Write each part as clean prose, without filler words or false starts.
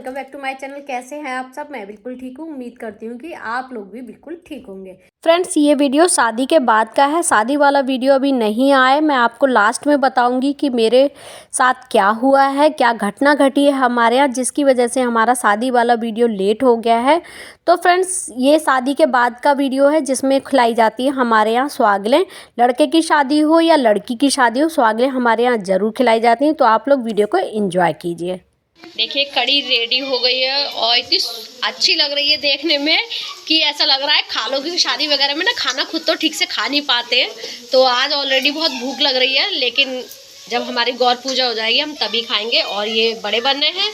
Welcome back to my channel. कैसे हैं आप सब? मैं बिल्कुल ठीक हूँ। उम्मीद करती हूँ कि आप लोग भी बिल्कुल ठीक होंगे। फ्रेंड्स, ये वीडियो शादी के बाद का है। शादी वाला वीडियो अभी नहीं आया। मैं आपको लास्ट में बताऊंगी कि मेरे साथ क्या हुआ है, क्या घटना घटी है हमारे यहाँ, जिसकी वजह से हमारा शादी वाला वीडियो लेट हो गया है। तो फ्रेंड्स, ये शादी के बाद का वीडियो है जिसमें खिलाई जाती है हमारे यहाँ स्वागलें। लड़के की शादी हो या लड़की की शादी हो, स्वागलें हमारे यहाँ ज़रूर खिलाई जाती हैं। तो आप लोग वीडियो को एंजॉय कीजिए। देखिए, कड़ी रेडी हो गई है और इतनी अच्छी लग रही है देखने में कि ऐसा लग रहा है खा लो, क्योंकि शादी वगैरह में ना खाना खुद तो ठीक से खा नहीं पाते हैं। तो आज ऑलरेडी बहुत भूख लग रही है, लेकिन जब हमारी गौर पूजा हो जाएगी हम तभी खाएंगे। और ये बड़े बनने हैं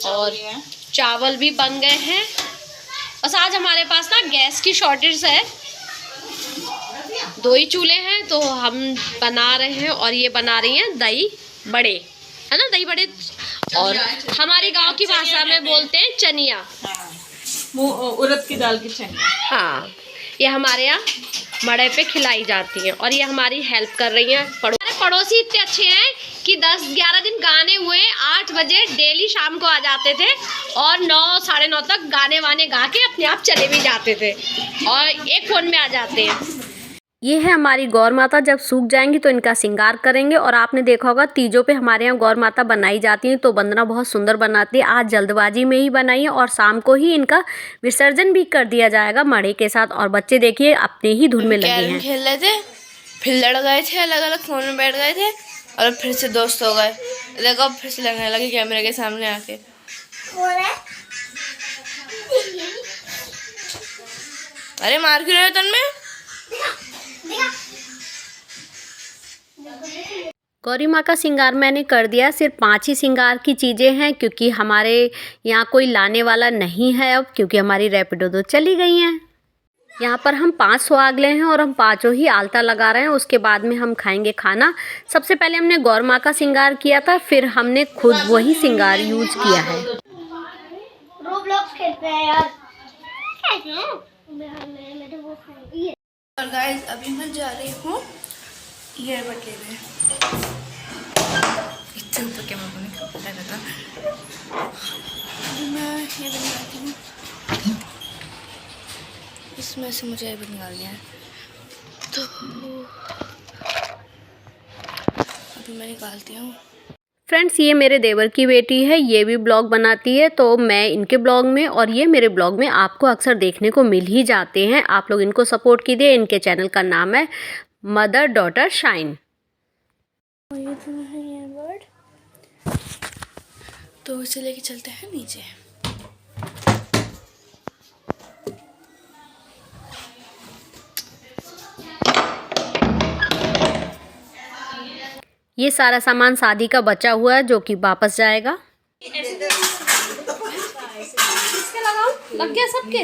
और चावल भी बन गए हैं। बस आज हमारे पास ना गैस की शॉर्टेज है, 2 ही चूल्हे हैं तो हम बना रहे हैं। और ये बना रही हैं दही बड़े, है ना, दही बड़े। और हमारी गांव की भाषा में बोलते हैं चनिया, उड़द की दाल की चनिया। हाँ, ये हमारे यहाँ मड़े पे खिलाई जाती हैं और ये हमारी हेल्प कर रही हैं। हमारे पड़ोसी इतने अच्छे हैं कि 10-11 दिन गाने हुए 8 बजे डेली शाम को आ जाते थे और 9 साढ़े 9 तक गाने वाने गा के अपने आप चले भी जाते थे और एक फ़ोन में आ जाते हैं। ये है हमारी गौर माता। जब सूख जाएंगी तो इनका श्रृंगार करेंगे। और आपने देखा होगा तीजों पे हमारे यहाँ गौर माता बनाई जाती हैं, तो वंदना बहुत सुंदर बनाती है। आज जल्दबाजी में ही बनाई है और शाम को ही इनका विसर्जन भी कर दिया जाएगा मड़े के साथ। और बच्चे देखिए अपने ही धुन में लगे हैं। खेल रहे थे, फिर लड़ गए थे, अलग अलग फोन में बैठ गए थे और फिर से दोस्त हो गए। देखो फिर से लगने लगे कैमरे के सामने आके। अरे मार क्यों रहे हो तन में? गौरी माँ का श्रृंगार मैंने कर दिया। सिर्फ 5 ही श्रृंगार की चीज़ें हैं, क्योंकि हमारे यहाँ कोई लाने वाला नहीं है अब, क्योंकि हमारी रैपिडो तो चली गई हैं। यहाँ पर हम 5 स्वागले हैं और हम 5 ही आलता लगा रहे हैं। उसके बाद में हम खाएंगे खाना। सबसे पहले हमने गौर माँ का श्रृंगार किया था, फिर हमने खुद वही श्रृंगार यूज किया है। रोब्लॉक्स खेलते हैं यार। और गाइस अभी मैं जा रही हूँ ईयरबड लेने। इतने ऊपर कैमरा को नहीं पता रहता। अभी मैं ये बनाती हूँ, इसमें से मुझे भी निकालना है, तो अभी मैं निकालती हूँ। फ्रेंड्स, ये मेरे देवर की बेटी है, ये भी ब्लॉग बनाती है। तो मैं इनके ब्लॉग में और ये मेरे ब्लॉग में आपको अक्सर देखने को मिल ही जाते हैं। आप लोग इनको सपोर्ट कीजिए। इनके चैनल का नाम है मदर डॉटर शाइन। ये तो है ईयरबड, तो इसे लेके चलते हैं नीचे। ये सारा सामान शादी का बचा हुआ है जो कि वापस जाएगा। लग गया सबके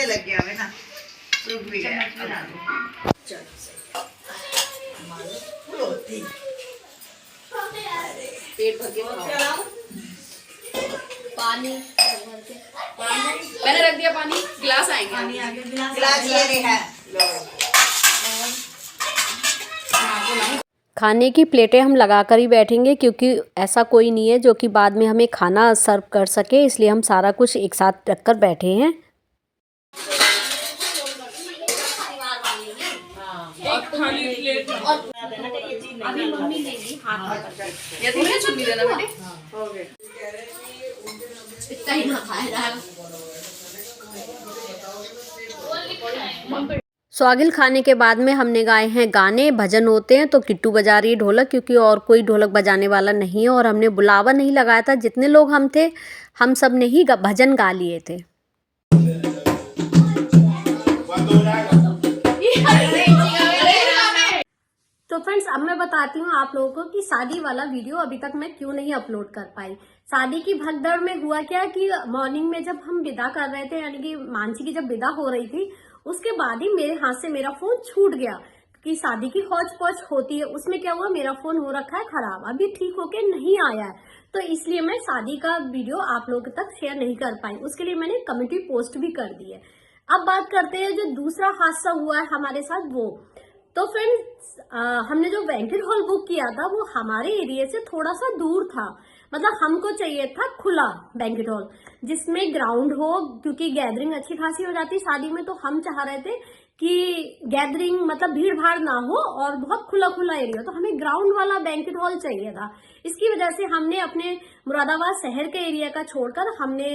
लग गया है ना, सूख भी गया। पेट भर के पानी मैंने रख दिया। पानी गिलास आएंगे, गिलास ये रहे हैं। खाने की प्लेटें हम लगा कर ही बैठेंगे, क्योंकि ऐसा कोई नहीं है जो कि बाद में हमें खाना सर्व कर सके, इसलिए हम सारा कुछ एक साथ रख कर बैठे हैं। अभी मम्मी लेंगी हाथ ये तो छुट्टी देना बेटे। इतना ही ना खाएगा। स्वागिल खाने के बाद में हमने गाए हैं गाने, भजन होते हैं। तो किट्टू बजा रही है ढोलक, क्योंकि और कोई ढोलक बजाने वाला नहीं है। और हमने बुलावा नहीं लगाया था, जितने लोग हम थे हम सब ने ही भजन गा लिए थे। तो फ्रेंड्स, अब मैं बताती हूँ आप लोगों को कि शादी वाला वीडियो अभी तक मैं क्यों नहीं अपलोड कर पाई। शादी की भगदड़ में हुआ क्या कि मॉर्निंग में जब हम विदा कर रहे थे, यानी कि मानसी की जब विदा हो रही थी, उसके बाद ही मेरे हाथ से मेरा फोन छूट गया। कि शादी की हौच पौच होती है, उसमें क्या हुआ, मेरा फोन हो रखा है खराब, अभी ठीक होके नहीं आया है। तो इसलिए मैं शादी का वीडियो आप लोगों तक शेयर नहीं कर पाई। उसके लिए मैंने कम्युनिटी पोस्ट भी कर दी है। अब बात करते हैं जो दूसरा हादसा हुआ है हमारे साथ वो। तो फ्रेंड्स, हमने जो बैंक्वेट हॉल बुक किया था वो हमारे एरिया से थोड़ा सा दूर था, मतलब हमको चाहिए था खुला बैंक्वेट हॉल जिसमें ग्राउंड हो, क्योंकि गैदरिंग अच्छी खासी हो जाती शादी में, तो हम चाह रहे थे कि गैदरिंग मतलब भीड़ भाड़ ना हो और बहुत खुला खुला एरिया, तो हमें ग्राउंड वाला बैंक्वेट हॉल चाहिए था। इसकी वजह से हमने अपने मुरादाबाद शहर के एरिया का छोड़कर हमने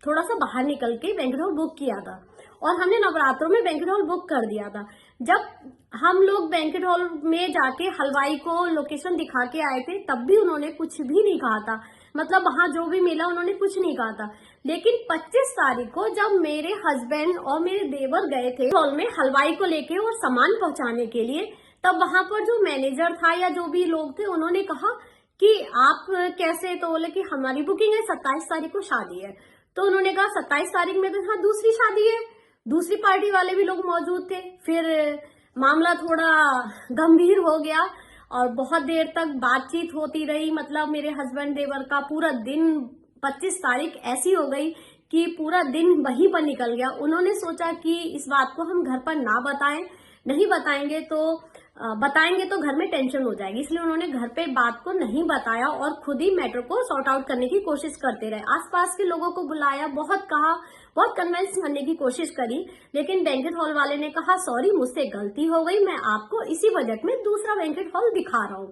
थोड़ा सा बाहर निकल के बैंक्वेट हॉल बुक किया था और हमने नवरात्रों में बैंक्वेट हॉल बुक कर दिया था। जब हम लोग बैंक्वेट हॉल में जाके हलवाई को लोकेशन दिखा के आए थे तब भी उन्होंने कुछ भी नहीं कहा था, मतलब वहां जो भी मिला उन्होंने कुछ नहीं कहा था। लेकिन 25 तारीख को जब मेरे हस्बैंड और मेरे देवर गए थे हॉल में हलवाई को लेके और सामान पहुंचाने के लिए, तब वहां पर जो मैनेजर था या जो भी लोग थे उन्होंने कहा कि आप कैसे, तो बोले कि हमारी बुकिंग है 27 तारीख को शादी है। तो उन्होंने कहा 27 तारीख में तो हाँ दूसरी शादी है, दूसरी पार्टी वाले भी लोग मौजूद थे। फिर मामला थोड़ा गंभीर हो गया और बहुत देर तक बातचीत होती रही, मतलब मेरे हस्बैंड देवर का पूरा दिन 25 तारीख ऐसी हो गई कि पूरा दिन वहीं पर निकल गया। उन्होंने सोचा कि इस बात को हम घर पर ना बताएं, नहीं बताएंगे तो घर में टेंशन हो जाएगी, इसलिए उन्होंने घर पे बात को नहीं बताया और खुद ही मैटर को सॉर्ट आउट करने की कोशिश करते रहे। आसपास के लोगों को बुलाया, बहुत कहा, बहुत कन्विंस करने की कोशिश करी, लेकिन बैंक्वेट हॉल वाले ने कहा सॉरी मुझसे गलती हो गई, मैं आपको इसी बजट में दूसरा बैंक्वेट हॉल दिखा रहा हूँ।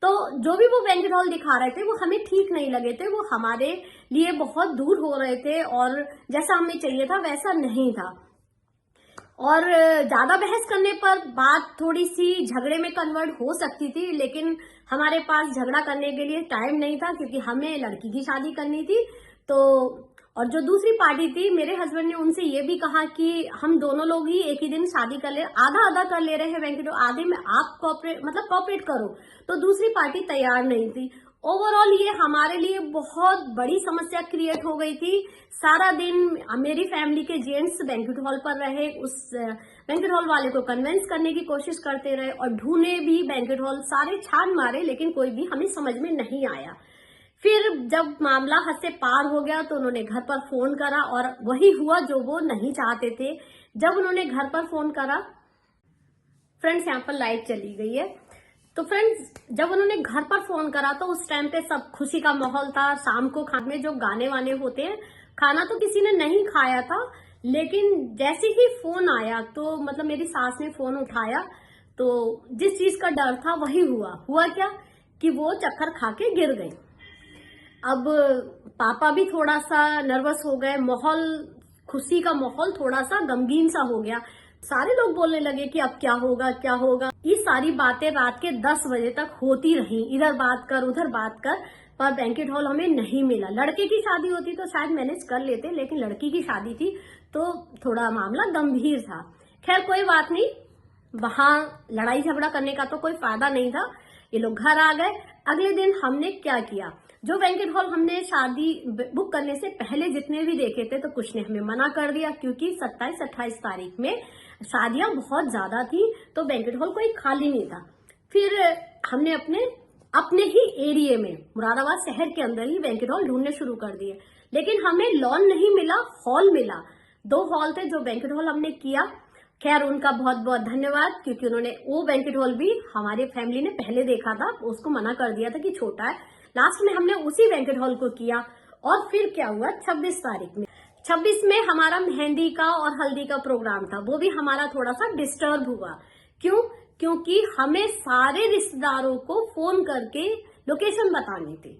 तो जो भी वो बैंक्वेट हॉल दिखा रहे थे वो हमें ठीक नहीं लगे थे, वो हमारे लिए बहुत दूर हो रहे थे और जैसा हमें चाहिए था वैसा नहीं था। और ज्यादा बहस करने पर बात थोड़ी सी झगड़े में कन्वर्ट हो सकती थी, लेकिन हमारे पास झगड़ा करने के लिए टाइम नहीं था क्योंकि हमें लड़की की शादी करनी थी। तो और जो दूसरी पार्टी थी, मेरे हस्बैंड ने उनसे ये भी कहा कि हम दोनों लोग ही एक ही दिन शादी कर ले, आधा आधा कर ले रहे हैं बैंक्वेट, आधे में आप कॉपरेट करो। तो दूसरी पार्टी तैयार नहीं थी। ओवरऑल ये हमारे लिए बहुत बड़ी समस्या क्रिएट हो गई थी। सारा दिन मेरी फैमिली के जेंट्स बैंक्वेट हॉल पर रहे, उस बैंक्वेट हॉल वाले को कन्विंस करने की कोशिश करते रहे और ढूंढे भी बैंक्वेट हॉल, सारे छान मारे, लेकिन कोई भी हमें समझ में नहीं आया। फिर जब मामला हद से पार हो गया तो उन्होंने घर पर फोन करा और वही हुआ जो वो नहीं चाहते थे। जब उन्होंने घर पर फोन करा, फ्रेंड्स यहाँ पर लाइट चली गई है, तो फ्रेंड्स जब उन्होंने घर पर फोन करा तो उस टाइम पे सब खुशी का माहौल था। शाम को खाने में जो गाने वाने होते हैं, खाना तो किसी ने नहीं खाया था, लेकिन जैसे ही फोन आया तो मतलब मेरी सास ने फोन उठाया तो जिस चीज का डर था वही हुआ क्या कि वो चक्कर खा के गिर गई। अब पापा भी थोड़ा सा नर्वस हो गए, माहौल, खुशी का माहौल थोड़ा सा गमगीन सा हो गया। सारे लोग बोलने लगे कि अब क्या होगा। ये सारी बातें रात के 10 बजे तक होती रही, इधर बात कर उधर बात कर, पर बैंक्वेट हॉल हमें नहीं मिला। लड़के की शादी होती तो शायद मैनेज कर लेते, लेकिन लड़की की शादी थी तो थोड़ा मामला गंभीर था। खैर कोई बात नहीं, वहां लड़ाई झगड़ा करने का तो कोई फायदा नहीं था। ये लोग घर आ गए। अगले दिन हमने क्या किया, जो बैंक्वेट हॉल हमने शादी बुक करने से पहले जितने भी देखे थे तो कुछ ने हमें मना कर दिया, क्योंकि 27-28 तारीख में शादियां बहुत ज्यादा थी तो बैंक्वेट हॉल कोई खाली नहीं था। फिर हमने अपने ही एरिया में मुरादाबाद शहर के अंदर ही बैंक्वेट हॉल ढूंढने शुरू कर दिए, लेकिन हमें लॉन नहीं मिला, हॉल मिला। 2 हॉल थे जो बैंक्वेट हॉल हमने किया। खैर उनका बहुत बहुत धन्यवाद, क्योंकि उन्होंने वो बैंक्वेट हॉल भी हमारे फैमिली ने पहले देखा था, उसको मना कर दिया था कि छोटा है। लास्ट में हमने उसी बैंक्वेट हॉल को किया। और फिर क्या हुआ, 26 तारीख में 26 में हमारा मेहंदी का और हल्दी का प्रोग्राम था, वो भी हमारा थोड़ा सा डिस्टर्ब हुआ। क्यों? क्योंकि हमें सारे रिश्तेदारों को फोन करके लोकेशन बतानी थी,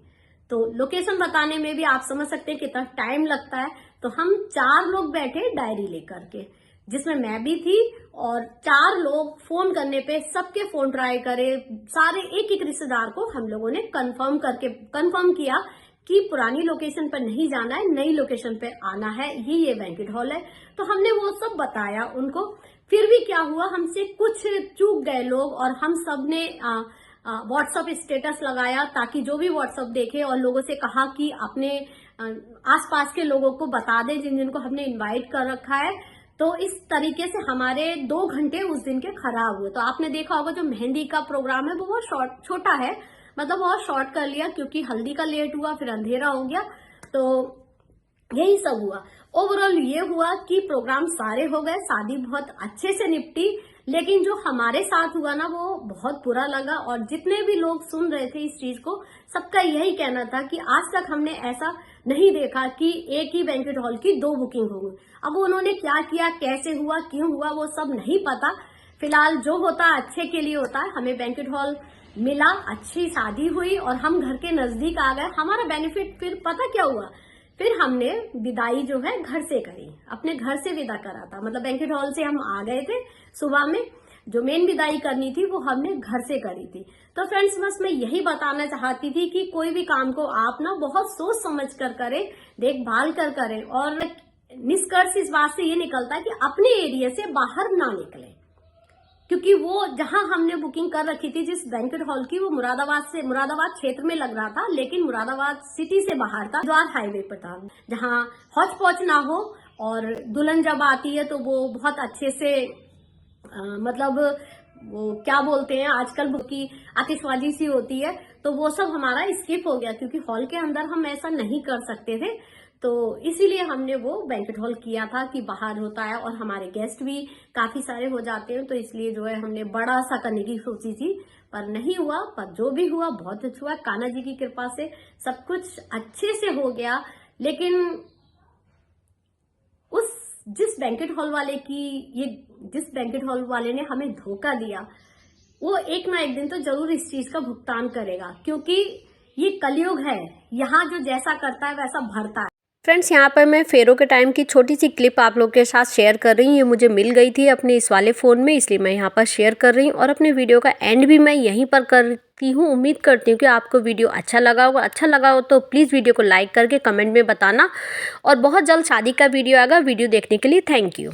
तो लोकेशन बताने में भी आप समझ सकते हैं कितना टाइम लगता है। तो हम 4 लोग बैठे डायरी लेकर के, जिसमें मैं भी थी, और 4 लोग फोन करने पे सबके फोन ट्राई करे, सारे एक एक रिश्तेदार को हम लोगों ने कंफर्म किया कि पुरानी लोकेशन पर नहीं जाना है, नई लोकेशन पे आना है, ये बैंक्वेट हॉल है। तो हमने वो सब बताया उनको। फिर भी क्या हुआ, हमसे कुछ चूक गए लोग और हम सब ने व्हाट्सएप स्टेटस लगाया ताकि जो भी व्हाट्सएप देखे, और लोगों से कहा कि अपने आसपास के लोगों को बता दें जिनको हमने इनवाइट कर रखा है। तो इस तरीके से हमारे 2 घंटे उस दिन के खराब हुए। तो आपने देखा होगा जो मेहंदी का प्रोग्राम है वो बहुत छोटा है, मतलब बहुत शॉर्ट कर लिया, क्योंकि हल्दी का लेट हुआ, फिर अंधेरा हो गया। तो यही सब हुआ। ओवरऑल ये हुआ कि प्रोग्राम सारे हो गए, शादी बहुत अच्छे से निपटी, लेकिन जो हमारे साथ हुआ ना वो बहुत बुरा लगा। और जितने भी लोग सुन रहे थे इस चीज को, सबका यही कहना था कि आज तक हमने ऐसा नहीं देखा कि एक ही बैंक्वेट हॉल की 2 बुकिंग हो गई। अब उन्होंने क्या किया, कैसे हुआ, क्यों हुआ, वो सब नहीं पता। फिलहाल जो होता है अच्छे के लिए होता है। हमें बैंक्वेट हॉल मिला, अच्छी शादी हुई और हम घर के नजदीक आ गए। हमारा बेनिफिट फिर पता क्या हुआ, फिर हमने विदाई जो है घर से करी, अपने घर से विदा करा था। मतलब बैंक्वेट हॉल से हम आ गए थे सुबह में, जो मेन विदाई करनी थी वो हमने घर से करी थी। तो फ्रेंड्स बस मैं यही बताना चाहती थी कि कोई भी काम को आप ना बहुत सोच समझ कर करें, देखभाल कर करें। और निष्कर्ष इस बात से ये निकलता है कि अपने एरिया से बाहर ना निकलें, क्योंकि वो जहां हमने बुकिंग कर रखी थी जिस बैंक्वेट हॉल की, वो मुरादाबाद क्षेत्र में लग रहा था, लेकिन मुरादाबाद सिटी से बाहर था, द्वार हाईवे पर था, जहां हौच पौच ना हो। और दुल्हन जब आती है तो वो बहुत अच्छे से मतलब वो क्या बोलते हैं आजकल की आतिशबाजी सी होती है, तो वो सब हमारा स्किप हो गया, क्योंकि हॉल के अंदर हम ऐसा नहीं कर सकते थे। तो इसीलिए हमने वो बैंक्वेट हॉल किया था कि बाहर होता है और हमारे गेस्ट भी काफी सारे हो जाते हैं, तो इसलिए जो है हमने बड़ा सा करने की सोची थी, पर नहीं हुआ। पर जो भी हुआ बहुत अच्छा हुआ, कान्हा जी की कृपा से सब कुछ अच्छे से हो गया। लेकिन जिस बैंक्वेट हॉल वाले ने हमें धोखा दिया, वो एक ना एक दिन तो जरूर इस चीज का भुगतान करेगा, क्योंकि ये कलयुग है, यहाँ जो जैसा करता है वैसा भरता है। फ्रेंड्स यहाँ पर मैं फेरों के टाइम की छोटी सी क्लिप आप लोग के साथ शेयर कर रही हूँ। ये मुझे मिल गई थी अपने इस वाले फ़ोन में, इसलिए मैं यहाँ पर शेयर कर रही हूँ। और अपने वीडियो का एंड भी मैं यहीं पर करती हूँ। उम्मीद करती हूँ कि आपको वीडियो अच्छा लगा होगा। अच्छा लगा हो तो प्लीज़ वीडियो को लाइक करके कमेंट में बताना। और बहुत जल्द शादी का वीडियो आएगा। वीडियो देखने के लिए थैंक यू।